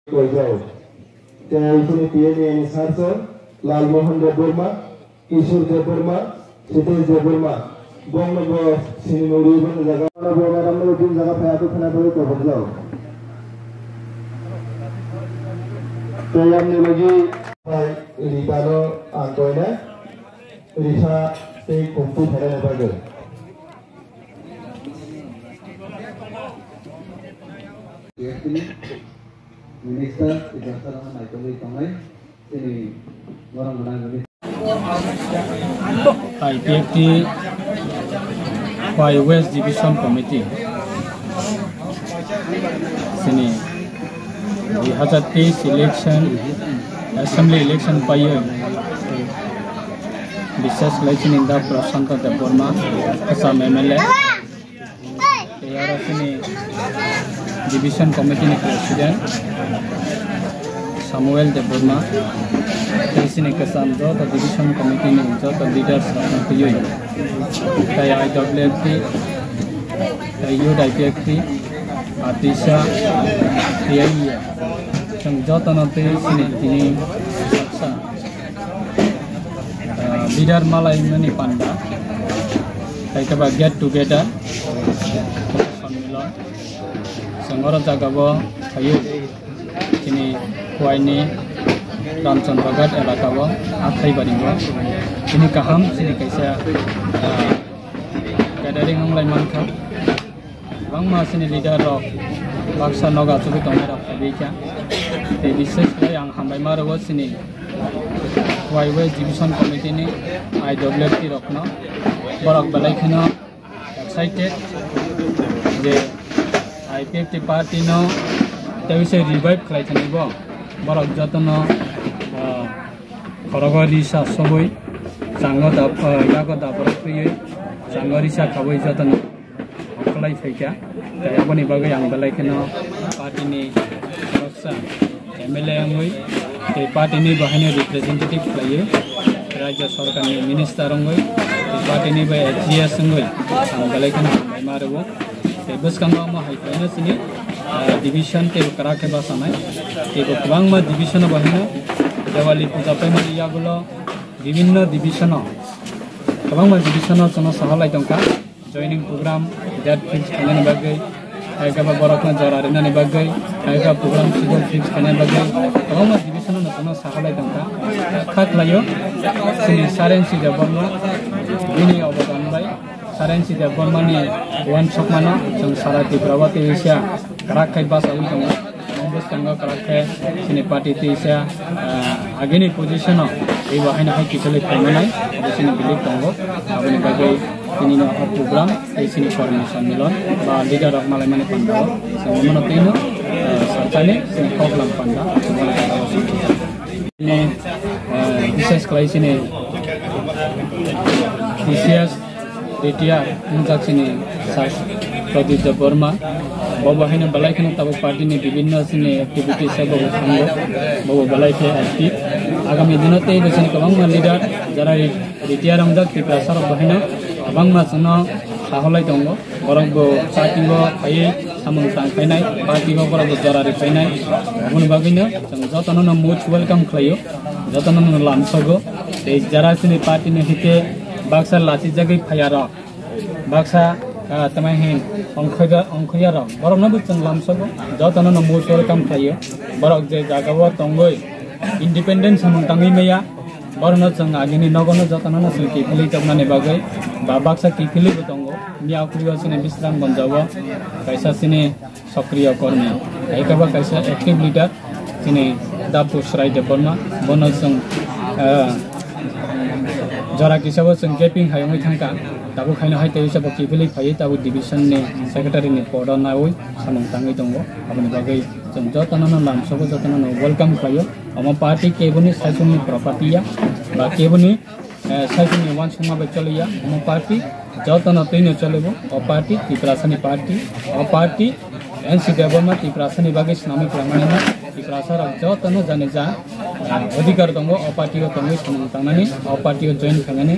Ini PNA Sarson, Lal Mohan Deborma, Kishore Deborma, Sitesh Deborma, Bonglo Sinuri Jaga, Ramlo Jin Jaga Payatu Panabari Koblo. Yang lagi Ritano Antoine, Risa Te Kumpu Hera Bagal. Minister Disaster Michael Tomai ini orang menangani IPFT by West Division Committee sini dihadiri assembly election payo business election in the Prasanta Deborma Assam MLA sini Division Committee President Samuel Deborma, sini kesam jo to Division Committee ni jo to leaders nanti yo. Kayak IWFT, kayak IPFT, Atisha, PIA. Yang jo to nanti sini ini saksa. Leader Malay ni Panda. Kayak kita get together. Sengorot jagawo kayu ini kuaini Ramchandra Ghat elakawo akhai baringo ini kaham sini kaisa gathering nglai mankha bangma sini leader rok baksa noga chubi tongai rok bika te bises yang hambai maro sini West Division Committee ni IWFT rokno borok balai khano excited je IPFT party no tewise revive khlai thani bo borok jatono korogori sa soboi sango da yago da borok priye sangori sa khaboi jatono khlai phaika tai aboni bagai ang balai kheno party ni roksa MLA angoi te party ni bahane representative khlai rajya sarkar ni minister angoi te party ni ba GS angoi ang balai kheno maro bus kangma ma hai kana sini division te kara ke basanai te kubang ma division bahina Diwali puja pe mari yagulo bibhinno division kubang ma division chana sahalai tongka joining program that fix kana bagai aga ba borokna jararena ne bagai aga program sidol fix kana bagai kubang ma division na chana sahalai tongka khat layo sini saren si jabanma bini obadan bai Saren si Deborma ni one shop mana jeng sarati Prawati Asia karakai bas awi tong membus tangga karakai sini party Asia agini position ei wahina hai kisale pemanai sini bilik tonggo abani bagai ini no program ei sini coordination milon ba leader of malai mane panda semono teno sartane sini program panda ini business class ini business Dia untuk sini Pradeep Deborma, bawa hanya balai kena tahu parti ni bibinna sini aktiviti saya bawa sanggup, bawa balai ke aktif. Agami dinat ini sini kabang ma leader jara dia orang dah kita sarap bahina, abang ma sana saholai tunggu, orang go parti go kaya samung tangkai naik, parti go orang go jara rikai naik, abang bagainya, jangan jatuh nana most welcome klayo, jatuh nana lamsago, jara sini parti ni hite Baksa lati jagai phayara baksa tamai hin ongkhaya borok na buchang lamsago jotana na most welcome khayo borok je jagawa tongoi independence samung tangi meya borno chang agini nogono jotana na silki phili tapna ne bagai ba baksa ki phili betongo miya kuriwa sine bisram banjawa kaisa sine sakriya kormi aikaba kaisa active leader sine dapu srai deborma bono chang jara kisah seng gaping hayong itangka, tabu kaino hay tayo sa pagkipili payi tabu division ni secretary ni poda naoy samang tangi tonggo, abang bagai jengjo tanah langsung ke tanah welcome kayo, ama party kebuni session ni property ya, ba kebuni session ni one suma becali ya, ama party jauh tanah tu ini cale bo, o party tiprasani party, o party NC Deborma tiprasani bagai senami peramana tiprasa jauh tanah jane ja अधिकार दंगो party को तंगो समंग तंगनानी party को join खाने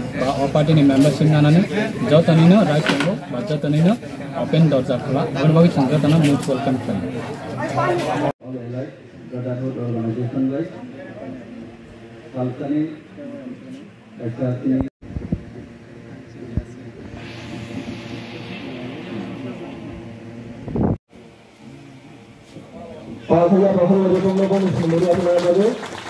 party नि membership नानानी जो तनिनो right दंगो बजा तनिनो open दरजा खला बन बागी संग तना मोस्ट वेलकम ब्रदरहुड अर्गनाइजेसनलाई काल्पनिक SRC 5,000 personas de Congo con el